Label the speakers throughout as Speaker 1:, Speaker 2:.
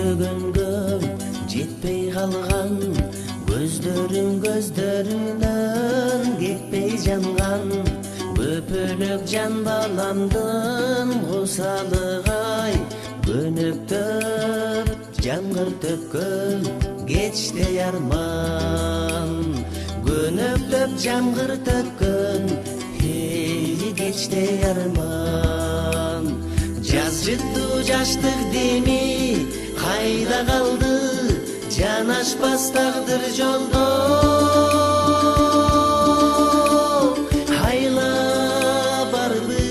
Speaker 1: көйгөнгө жетпей калган көздөрүнөн кетпей жанган көпөлөк жан баламдын кусалыгай көнөктөп жамгыр төккөн кечте арман көнөктөп жамгыр төккөн кечте арман жаз жыттуу жаштык деми кайда калды жанашпас тагдыр жолдо айла барбы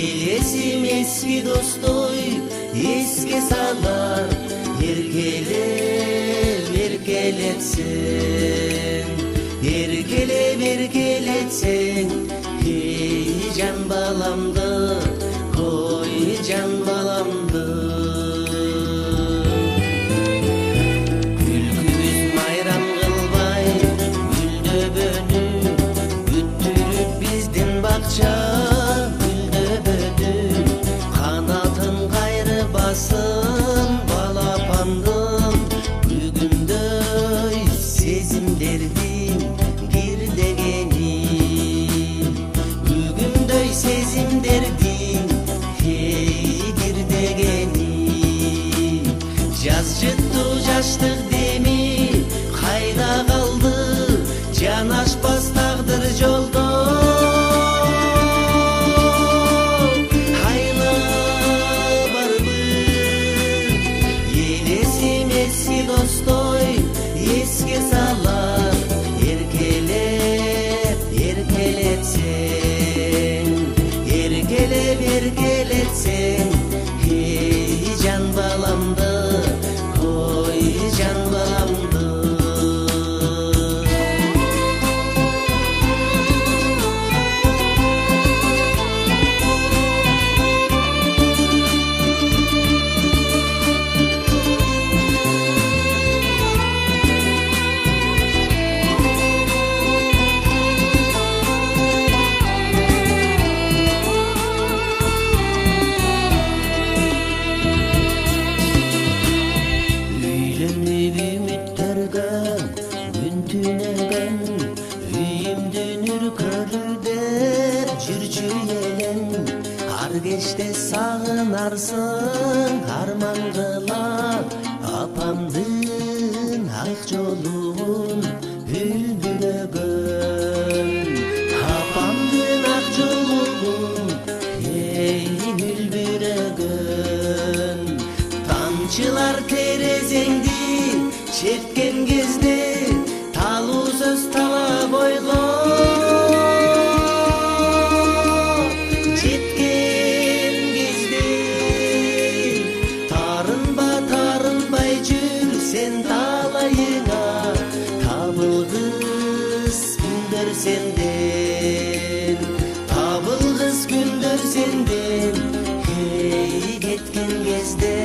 Speaker 1: элесим эски достой эске салар эркелетсең эй жан баламды ой жан баламды күлкүбүз майрам кылбай гүлдөбөнү бүттүрүп биздин бакча гүлдөбөдү канатын кайрыбасын балапандын бүгүндөй сезимдердин кирдегени бүгүндөй сезимдердин кирдегени жаз жыттуу жаштык деми кайда калды жанашпас тагдыр жолдо айла барбы элесим эски достой эске салар эркелетсең эй жан баламды ой жан баламды кечте сагынарсың арман кылап апамдын ак жолун үлбүрөгөн апамдын ак жолун эй үлбүрөгөн тамчылар терезеңди черткен кезде талуу сөз талап ойго табылгыс күндөр сенден эй кеткен кезде